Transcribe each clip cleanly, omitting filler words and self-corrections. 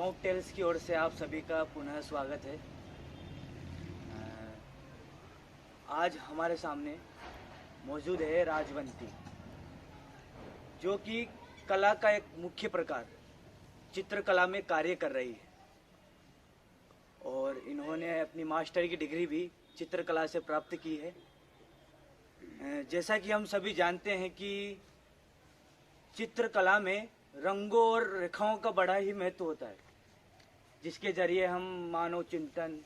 Top tales की ओर से आप सभी का पुनः स्वागत है। आज हमारे सामने मौजूद है राजवंती, जो कि कला का एक मुख्य प्रकार चित्रकला में कार्य कर रही है और इन्होंने अपनी मास्टर की डिग्री भी चित्रकला से प्राप्त की है। जैसा कि हम सभी जानते हैं कि चित्रकला में रंगों और रेखाओं का बड़ा ही महत्व होता है, जिसके जरिए हम मानव चिंतन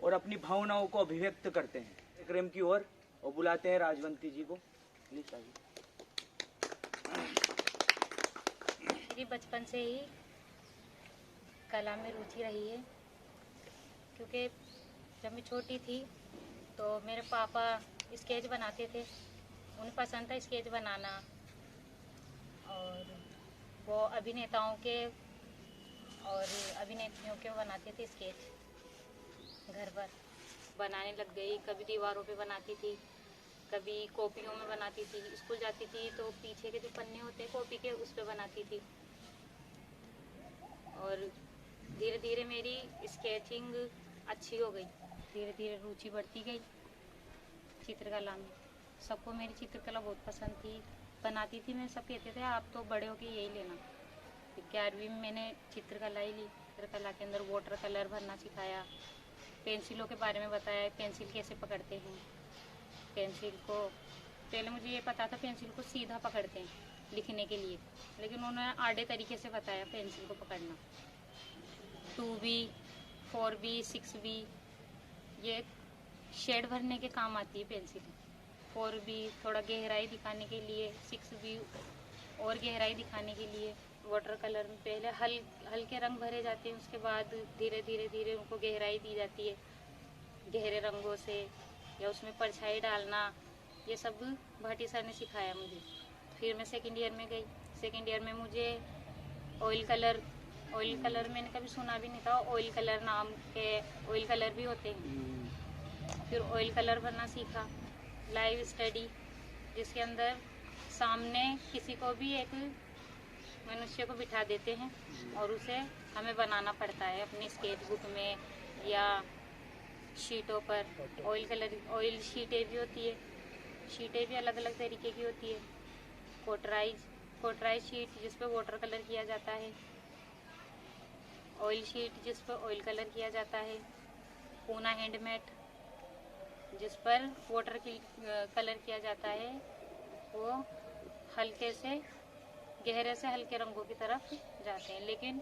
और अपनी भावनाओं को अभिव्यक्त करते हैं। कार्यक्रम की ओर और बुलाते हैं राजवंती जी को। प्लीज आइए। मेरी बचपन से ही कला में रुचि रही है, क्योंकि जब मैं छोटी थी तो मेरे पापा स्केच बनाते थे। उन्हें पसंद था स्केच बनाना, और वो अभिनेताओं के और अभिनेत्रियों के बनाते थे स्केच। घर पर बनाने लग गई। कभी दीवारों पे बनाती थी, कभी कॉपियों में बनाती थी। स्कूल जाती थी तो पीछे के जो पन्ने होते हैं कॉपी के, उस पर बनाती थी। और धीरे धीरे मेरी स्केचिंग अच्छी हो गई। धीरे धीरे रुचि बढ़ती गई चित्रकला में। सबको मेरी चित्रकला बहुत पसंद थी। बनाती थी मैं, सब कहते थे आप तो बड़े होके यही लेना। 11वीं में मैंने चित्रकला ही ली। चित्रकला के अंदर वाटर कलर भरना सिखाया, पेंसिलों के बारे में बताया, पेंसिल कैसे पकड़ते हैं। पेंसिल को पहले मुझे ये पता था पेंसिल को सीधा पकड़ते हैं लिखने के लिए, लेकिन उन्होंने आड़े तरीके से बताया पेंसिल को पकड़ना। 2B, 4B, 6B, ये शेड भरने के काम आती है पेंसिल। 4B थोड़ा गहराई दिखाने के लिए, 6B और गहराई दिखाने के लिए। वाटर कलर में पहले हल्के रंग भरे जाते हैं, उसके बाद धीरे धीरे धीरे उनको गहराई दी जाती है गहरे रंगों से, या उसमें परछाई डालना। ये सब भाटी सर ने सिखाया मुझे। फिर मैं सेकेंड ईयर में गई। सेकेंड ईयर में मुझे ऑयल कलर मैंने कभी सुना भी नहीं था। ऑयल कलर नाम के ऑयल कलर भी होते हैं। फिर ऑयल कलर भरना सीखा। लाइव स्टडी, जिसके अंदर सामने किसी को भी एक मनुष्य को बिठा देते हैं और उसे हमें बनाना पड़ता है अपनी स्केच बुक में या शीटों पर। ऑयल शीटें भी होती है। शीटें भी अलग अलग तरीके की होती है। कोटराइज शीट, जिस पर वाटर कलर किया जाता है। ऑयल शीट, जिस पर ऑयल कलर किया जाता है। पूना हैंडमेड, जिस पर वाटर कलर किया जाता है। वो हल्के से गहरे से हल्के रंगों की तरफ जाते हैं, लेकिन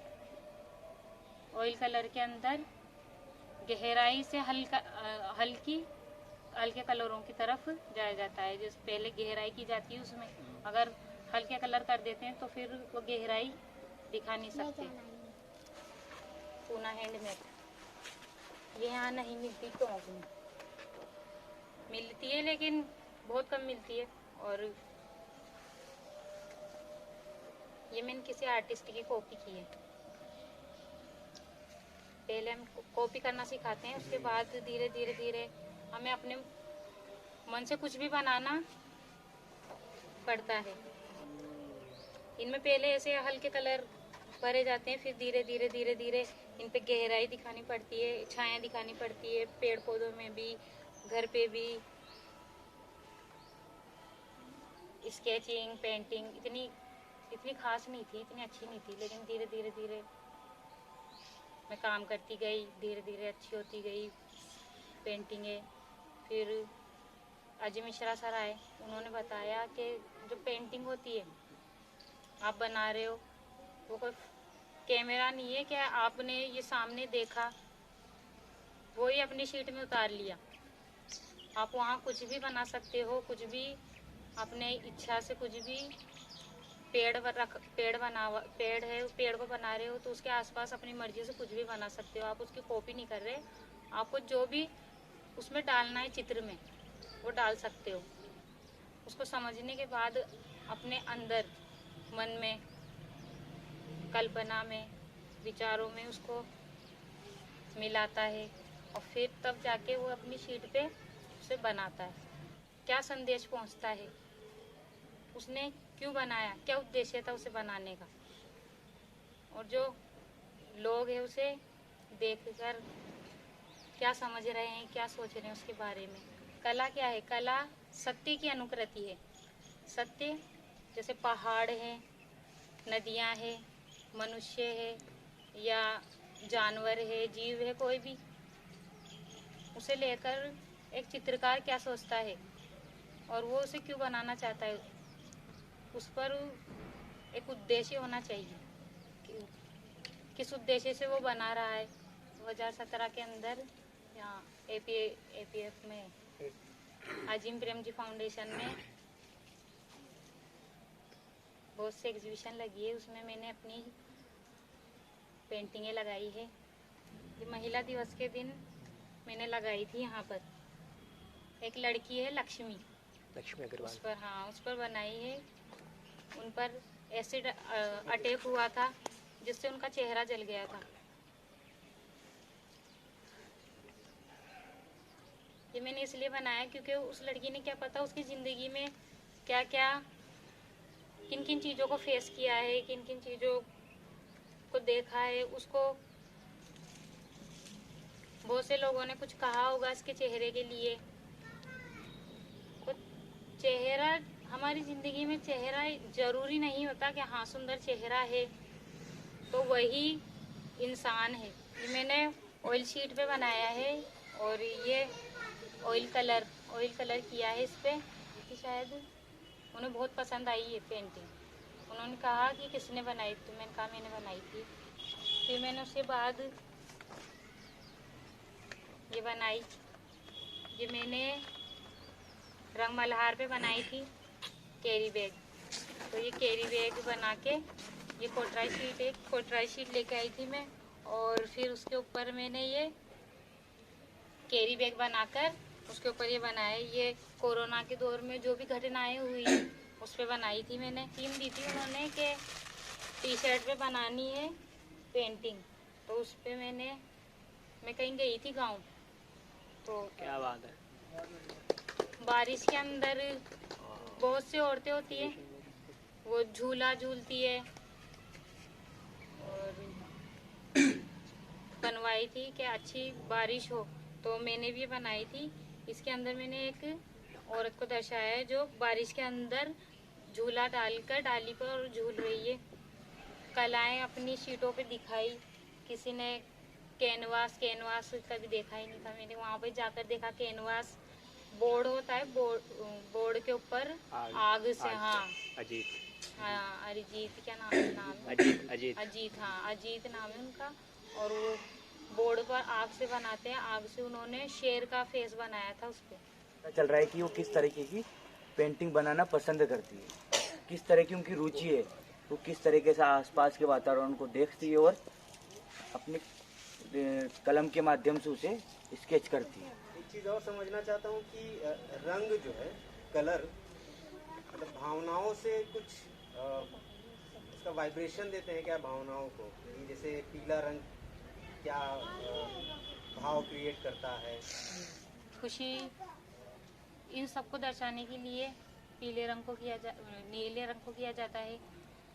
ऑयल कलर के अंदर गहराई से हल्के कलरों की तरफ जाया जाता है। जिस पहले गहराई की जाती है, उसमें अगर हल्के कलर कर देते हैं तो फिर वो गहराई दिखा नहीं सकते। पूना हैंडमेड ये यहाँ नहीं मिलती, टोंक में मिलती है लेकिन बहुत कम मिलती है। और ये मैंने किसी आर्टिस्ट की कॉपी की है। पहले हम कॉपी करना सिखाते हैं, उसके बाद धीरे धीरे धीरे हमें अपने मन से कुछ भी बनाना पड़ता है। इनमें पहले ऐसे हल्के कलर भरे जाते हैं, फिर धीरे धीरे धीरे धीरे इन पे गहराई दिखानी पड़ती है, छाया दिखानी पड़ती है। पेड़ पौधों में भी, घर पे भी। स्केचिंग, पेंटिंग इतनी खास नहीं थी, इतनी अच्छी नहीं थी, लेकिन धीरे धीरे धीरे मैं काम करती गई। धीरे धीरे अच्छी होती गई पेंटिंगें। फिर अजय मिश्रा सर आए, उन्होंने बताया कि जो पेंटिंग होती है आप बना रहे हो, वो कोई कैमरा नहीं है कि आपने ये सामने देखा वो ही अपनी शीट में उतार लिया। आप वहाँ कुछ भी बना सकते हो, कुछ भी अपने इच्छा से कुछ भी। पेड़ है, पेड़ को बना रहे हो तो उसके आसपास अपनी मर्जी से कुछ भी बना सकते हो। आप उसकी कॉपी नहीं कर रहे, आपको जो भी उसमें डालना है चित्र में वो डाल सकते हो। उसको समझने के बाद अपने अंदर मन में, कल्पना में, विचारों में उसको मिलाता है और फिर तब जाके वो अपनी शीट पे उसे बनाता है। क्या संदेश पहुंचता है, उसने क्यों बनाया, क्या उद्देश्य था उसे बनाने का। और जो लोग हैं उसे देखकर क्या समझ रहे हैं, क्या सोच रहे हैं उसके बारे में। कला क्या है? कला सत्य की अनुकृति है। सत्य जैसे पहाड़ है, नदियां है, मनुष्य है या जानवर है, जीव है, कोई भी, उसे लेकर एक चित्रकार क्या सोचता है और वो उसे क्यों बनाना चाहता है, उस पर एक उद्देश्य होना चाहिए कि किस उद्देश्य से वो बना रहा है। 2017 के अंदर यहाँ एपीएफ में अजीम प्रेमजी फाउंडेशन में बहुत से एग्जीबिशन लगी है, उसमें मैंने अपनी पेंटिंगें लगाई है। ये महिला दिवस के दिन मैंने लगाई थी। यहाँ पर एक लड़की है लक्ष्मी अग्रवाल, उस पर, हाँ, उस पर बनाई है। उन पर एसिड अटैक हुआ था जिससे उनका चेहरा जल गया था। ये मैंने इसलिए बनाया क्योंकि उस लड़की ने क्या पता उसकी ज़िंदगी में क्या क्या, किन किन चीज़ों को फेस किया है, किन किन चीज़ों को देखा है। उसको बहुत से लोगों ने कुछ कहा होगा इसके चेहरे के लिए। कुछ चेहरा, हमारी ज़िंदगी में चेहरा ज़रूरी नहीं होता कि हाँ सुंदर चेहरा है तो वही इंसान है। ये मैंने ऑयल शीट पे बनाया है और ये ऑयल कलर किया है इस पे, कि शायद उन्हें बहुत पसंद आई ये पेंटिंग। उन्होंने कहा कि किसने बनाई, तो मैंने कहा मैंने बनाई थी। फिर मैंने उसके बाद ये बनाई, ये मैंने रंग मल्हार पे बनाई थी कैरी बैग। तो ये कैरी बैग बना के, ये कोटराई शीट लेके आई थी मैं, और फिर उसके ऊपर मैंने ये कैरी बैग बनाकर उसके ऊपर ये बनाया। ये कोरोना के दौर में जो भी घटनाएं हुई उस पर बनाई थी मैंने। थीम दी थी उन्होंने कि टी शर्ट पे बनानी है पेंटिंग, तो उस पर मैं कहीं गई थी गांव, तो क्या बात है। बारिश के अंदर बहुत सी औरतें होती है, वो झूला झूलती है, और बनवाई थी कि अच्छी बारिश हो, तो मैंने भी बनाई थी। इसके अंदर मैंने एक औरत को दर्शाया है जो बारिश के अंदर झूला डालकर डाली पर झूल रही है। कलाएं अपनी शीटों पे दिखाई। किसी ने कैनवास कभी देखा ही नहीं था, मैंने वहाँ पे जाकर देखा। कैनवास बोर्ड होता है, बोर्ड के ऊपर आग से, हाँ अजीत, हाँ, अरिजीत क्या नाम है? अजीत, हाँ, अजीत नाम है उनका। और वो बोर्ड पर आग से बनाते हैं, आग से उन्होंने शेर का फेस बनाया था उस पर। पता चल रहा है कि वो किस तरीके की पेंटिंग बनाना पसंद करती है, किस तरह की उनकी रुचि है, वो किस तरीके से आसपास के वातावरण को देखती है और अपने कलम के माध्यम से उसे स्केच करती है। एक चीज़ और समझना चाहता हूँ कि रंग जो है, कलर, मतलब भावनाओं से कुछ उसका वाइब्रेशन देते हैं क्या भावनाओं को? कि जैसे पीला रंग क्या भाव क्रिएट करता है? खुशी, इन सबको दर्शाने के लिए नीले रंग को किया जाता है,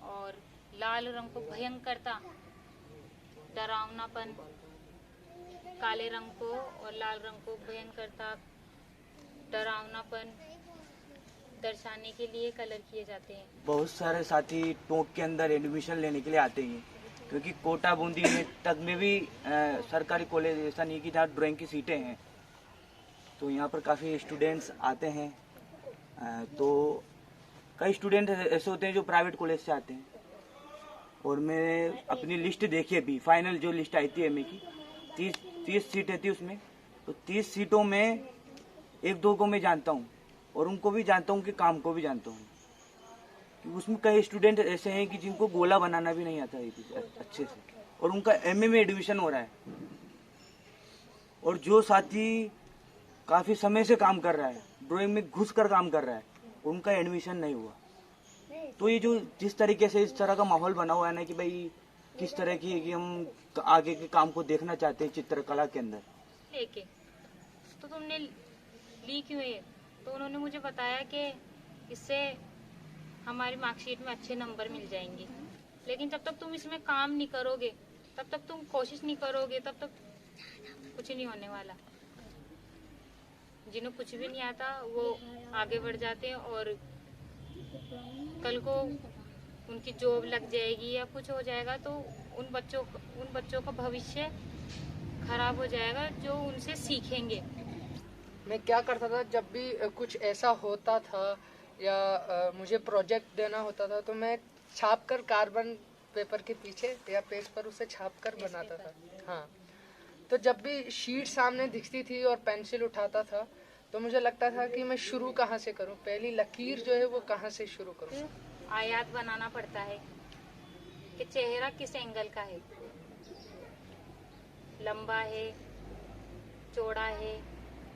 और लाल रंग को भयंकरता, डरावनापन, काले रंग को और लाल रंग को भयंकरता, डरावनापन दर्शाने के लिए कलर किए जाते हैं। बहुत सारे साथी टोंक के अंदर एडमिशन लेने के लिए आते हैं, क्योंकि कोटा बूंदी में तक में भी सरकारी कॉलेज ऐसा नहीं कि जहाँ ड्राइंग की सीटें हैं, तो यहाँ पर काफ़ी स्टूडेंट्स आते हैं। तो कई स्टूडेंट ऐसे होते हैं जो प्राइवेट कॉलेज से आते हैं, और मैं अपनी लिस्ट देखी अभी, फाइनल जो लिस्ट आई थी एमए की, 30 सीटें थी उसमें। तो 30 सीटों में 1-2 को मैं जानता हूँ, और उनको भी जानता हूँ कि काम को भी जानता हूँ। कि उसमें कई स्टूडेंट ऐसे हैं कि जिनको गोला बनाना भी नहीं आता है अच्छे से, और उनका एमए में एडमिशन हो रहा है। और जो साथी काफ़ी समय से काम कर रहा है, ड्राइंग में घुस कर काम कर रहा है, उनका एडमिशन नहीं हुआ। तो ये जो जिस तरीके से इस तरह का माहौल बना हुआ है ना कि भाई किस तरह की है कि हम आगे के काम को देखना चाहते हैं चित्रकला के अंदर लेके, तो तुमने ली क्यों है? तो उन्होंने मुझे बताया कि इससे हमारी मार्कशीट में अच्छे नंबर मिल जाएंगे, लेकिन जब तक तुम इसमें काम नहीं करोगे तब तक तुम कोशिश नहीं करोगे तब तक कुछ नहीं होने वाला। जिन्हें कुछ भी नहीं आता वो आगे बढ़ जाते हैं और कल को उनकी जॉब लग जाएगी या कुछ हो जाएगा तो उन बच्चों का भविष्य खराब हो जाएगा जो उनसे सीखेंगे। मैं क्या करता था जब भी कुछ ऐसा होता था या मुझे प्रोजेक्ट देना होता था तो मैं छाप कर कार्बन पेपर के पीछे या पेज पर उसे छाप कर बनाता था। हाँ, तो जब भी शीट सामने दिखती थी और पेंसिल उठाता था तो मुझे लगता था कि मैं शुरू कहाँ से करूँ, पहली लकीर जो है वो कहाँ से शुरू करूँ। आयात बनाना पड़ता है कि चेहरा किस एंगल का है, लंबा है चौड़ा है,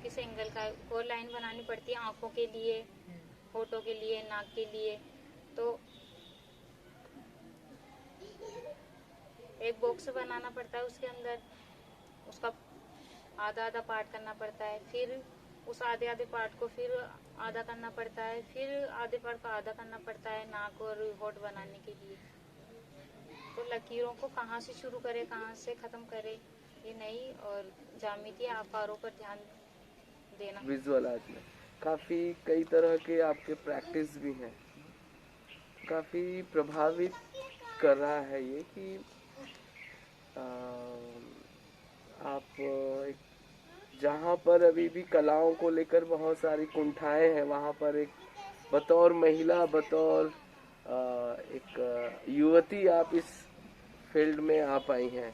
किस एंगल का है। वो लाइन बनानी पड़ती है आंखों के लिए, होठों के लिए, नाक के लिए। तो एक बॉक्स बनाना पड़ता है, उसके अंदर उसका आधा आधा पार्ट करना पड़ता है, फिर उस आधे आधे पार्ट को फिर आधा करना पड़ता है, फिर आधे पार्ट को आधा करना पड़ता है नाक और होठ बनाने के लिए। तो लकीरों को कहाँ से शुरू करे कहाँ से खत्म करे ये नहीं, और ज्यामितीय आकारों पर ध्यान देना। विजुअल आर्ट में काफ़ी कई तरह के आपके प्रैक्टिस भी हैं, काफ़ी प्रभावित कर रहा है ये कि आप एक जहाँ पर अभी भी कलाओं को लेकर बहुत सारी कुंठाएं हैं वहाँ पर एक बतौर महिला बतौर एक युवती आप इस फील्ड में आ पाई हैं।